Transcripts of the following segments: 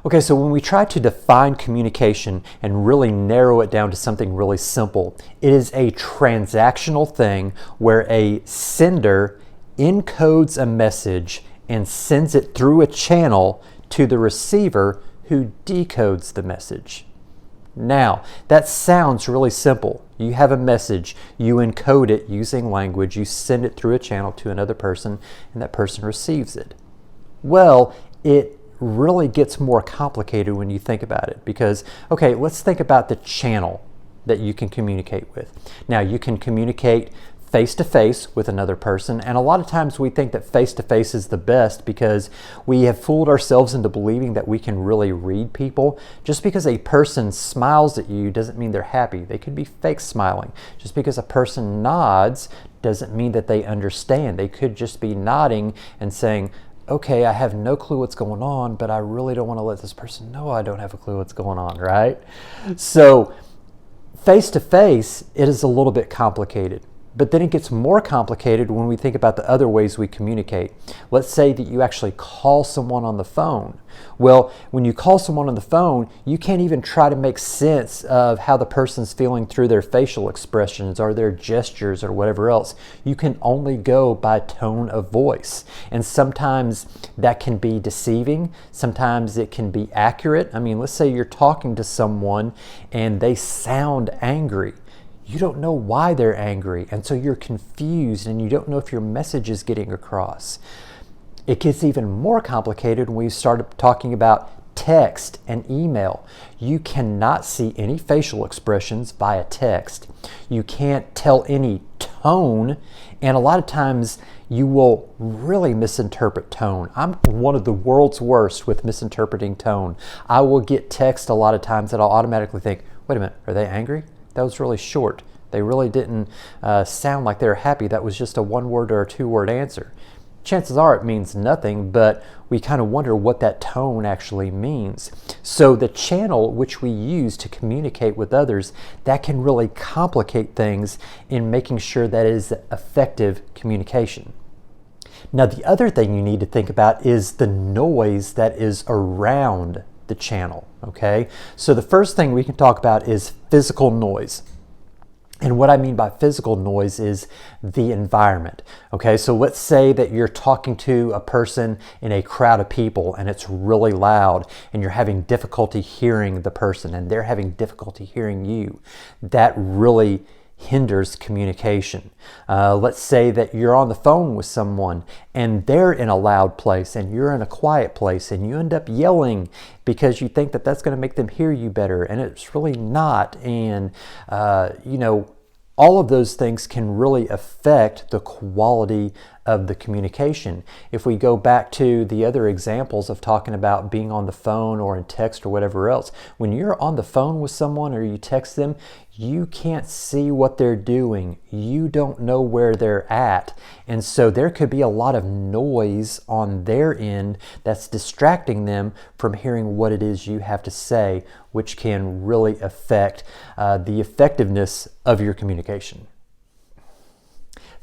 Okay, so when we try to define communication and really narrow it down to something really simple, it is a transactional thing where a sender encodes a message and sends it through a channel to the receiver who decodes the message. Now, that sounds really simple. You have a message, you encode it using language, you send it through a channel to another person, and that person receives it. Well, it really gets more complicated when you think about it because, okay, let's think about the channel that you can communicate with. Now, you can communicate face-to-face with another person, and a lot of times we think that face-to-face is the best because we have fooled ourselves into believing that we can really read people. Just because a person smiles at you doesn't mean they're happy. They could be fake smiling. Just because a person nods doesn't mean that they understand. They could just be nodding and saying, okay, I have no clue what's going on, but I really don't want to let this person know I don't have a clue what's going on, right? So face-to-face, it is a little bit complicated. But then it gets more complicated when we think about the other ways we communicate. Let's say that you actually call someone on the phone. Well, when you call someone on the phone, you can't even try to make sense of how the person's feeling through their facial expressions or their gestures or whatever else. You can only go by tone of voice. And sometimes that can be deceiving. Sometimes it can be accurate. I mean, let's say you're talking to someone and they sound angry. You don't know why they're angry, and so you're confused and you don't know if your message is getting across. It gets even more complicated when we start talking about text and email. You cannot see any facial expressions via text. You can't tell any tone, and a lot of times you will really misinterpret tone. I'm one of the world's worst with misinterpreting tone. I will get text a lot of times that I'll automatically think, wait a minute, are they angry? That was really short. They really didn't sound like they were happy. That was just a one-word or a two-word answer. Chances are it means nothing, but we kind of wonder what that tone actually means. So the channel which we use to communicate with others, that can really complicate things in making sure that it is effective communication. Now, the other thing you need to think about is the noise that is around the channel, okay? So the first thing we can talk about is physical noise. And what I mean by physical noise is the environment, okay? So let's say that you're talking to a person in a crowd of people and it's really loud and you're having difficulty hearing the person and they're having difficulty hearing you. That really hinders communication. Let's say that you're on the phone with someone and they're in a loud place and you're in a quiet place and you end up yelling because you think that that's going to make them hear you better, and it's really not. And all of those things can really affect the quality of the communication. If we go back to the other examples of talking about being on the phone or in text or whatever else, when you're on the phone with someone or you text them, you can't see what they're doing. You don't know where they're at. And so there could be a lot of noise on their end that's distracting them from hearing what it is you have to say, which can really affect the effectiveness of your communication.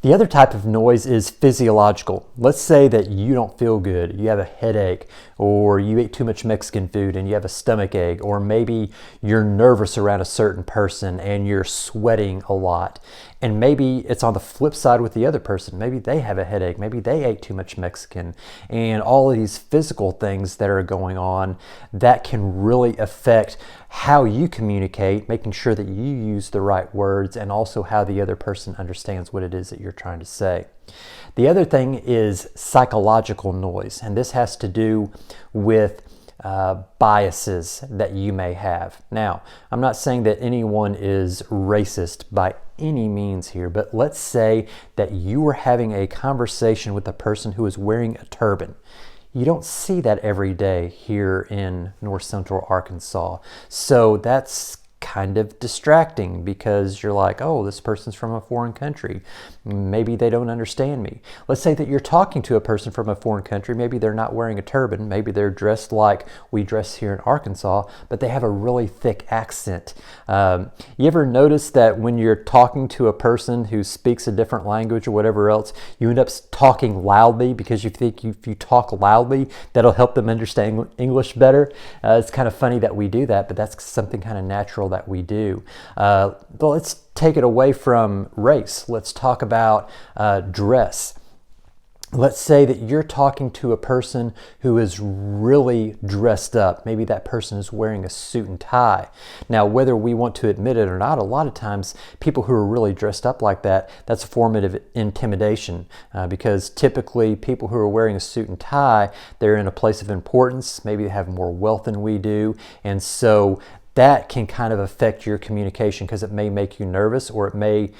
The other type of noise is physiological. Let's say that you don't feel good, you have a headache, or you ate too much Mexican food and you have a stomach ache, or maybe you're nervous around a certain person and you're sweating a lot. And maybe it's on the flip side with the other person. Maybe they have a headache, maybe they ate too much Mexican, and all of these physical things that are going on that can really affect how you communicate, making sure that you use the right words, and also how the other person understands what it is that you're trying to say. The other thing is psychological noise, and this has to do with biases that you may have. Now, I'm not saying that anyone is racist by any means here, but let's say that you were having a conversation with a person who is wearing a turban. You don't see that every day here in North Central Arkansas. So that's kind of distracting because you're like, oh, this person's from a foreign country. Maybe they don't understand me. Let's say that you're talking to a person from a foreign country. Maybe they're not wearing a turban. Maybe they're dressed like we dress here in Arkansas, but they have a really thick accent. You ever notice that when you're talking to a person who speaks a different language or whatever else, you end up talking loudly because you think if you talk loudly, that'll help them understand English better? It's kind of funny that we do that, but that's something kind of natural that we do. But let's take it away from race. Let's talk about dress. Let's say that you're talking to a person who is really dressed up. Maybe that person is wearing a suit and tie. Now, whether we want to admit it or not, a lot of times people who are really dressed up like that, that's a form of intimidation because typically people who are wearing a suit and tie, they're in a place of importance. Maybe they have more wealth than we do. And so that can kind of affect your communication because it may make you nervous, or maybe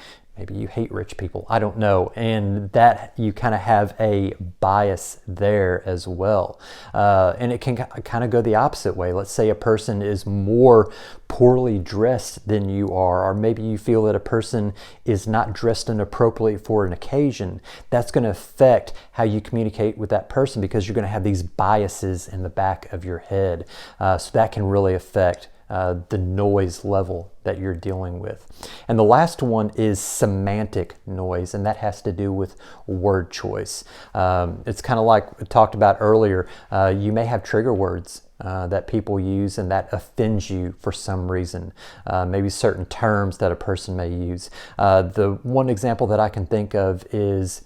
you hate rich people. I don't know. And that you kind of have a bias there as well. And it can kind of go the opposite way. Let's say a person is more poorly dressed than you are, or maybe you feel that a person is not dressed inappropriately for an occasion. That's going to affect how you communicate with that person because you're going to have these biases in the back of your head. So that can really affect the noise level that you're dealing with. And the last one is semantic noise, and that has to do with word choice. It's kind of like we talked about earlier. You may have trigger words that people use and that offends you for some reason. Maybe certain terms that a person may use. The one example that I can think of is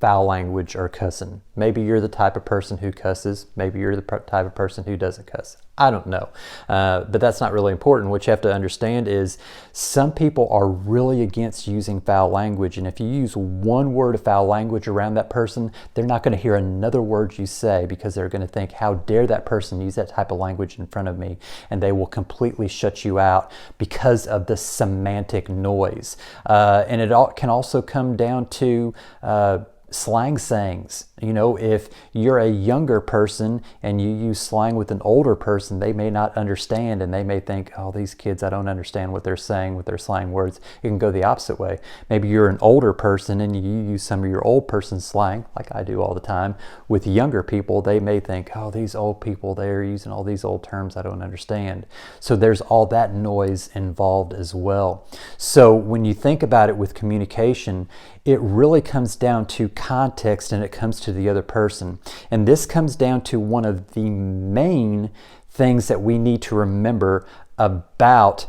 foul language or cussing. Maybe you're the type of person who cusses. Maybe you're the type of person who doesn't cuss. I don't know. But that's not really important. What you have to understand is some people are really against using foul language. And if you use one word of foul language around that person, they're not going to hear another word you say because they're going to think, how dare that person use that type of language in front of me? And they will completely shut you out because of the semantic noise. And it can also come down to slang sayings. You know, if you're a younger person and you use slang with an older person, they may not understand and they may think, oh, these kids, I don't understand what they're saying with their slang words. It can go the opposite way. Maybe you're an older person and you use some of your old person slang, like I do all the time, with younger people. They may think, oh, these old people, they're using all these old terms I don't understand. So there's all that noise involved as well. So when you think about it with communication, it really comes down to context and it comes to the other person. And this comes down to one of the main things that we need to remember about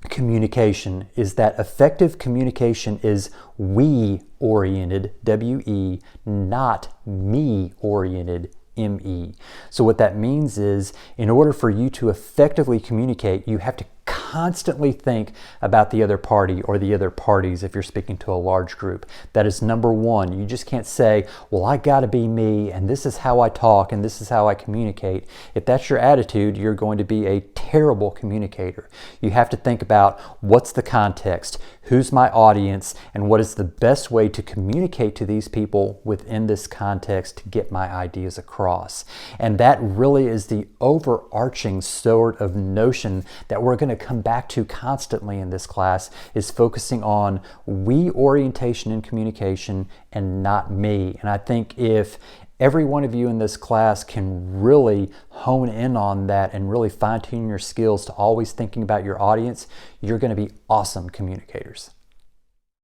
communication is that effective communication is we-oriented, W-E, not me-oriented, M-E. So what that means is in order for you to effectively communicate, you have to constantly think about the other party or the other parties if you're speaking to a large group. That is number one. You just can't say, well, I gotta be me and this is how I talk and this is how I communicate. If that's your attitude, you're going to be a terrible communicator. You have to think about what's the context, who's my audience, and what is the best way to communicate to these people within this context to get my ideas across. And that really is the overarching sort of notion that we're going to come back to constantly in this class, is focusing on we orientation in communication and not me. And I think if every one of you in this class can really hone in on that and really fine-tune your skills to always thinking about your audience, you're going to be awesome communicators.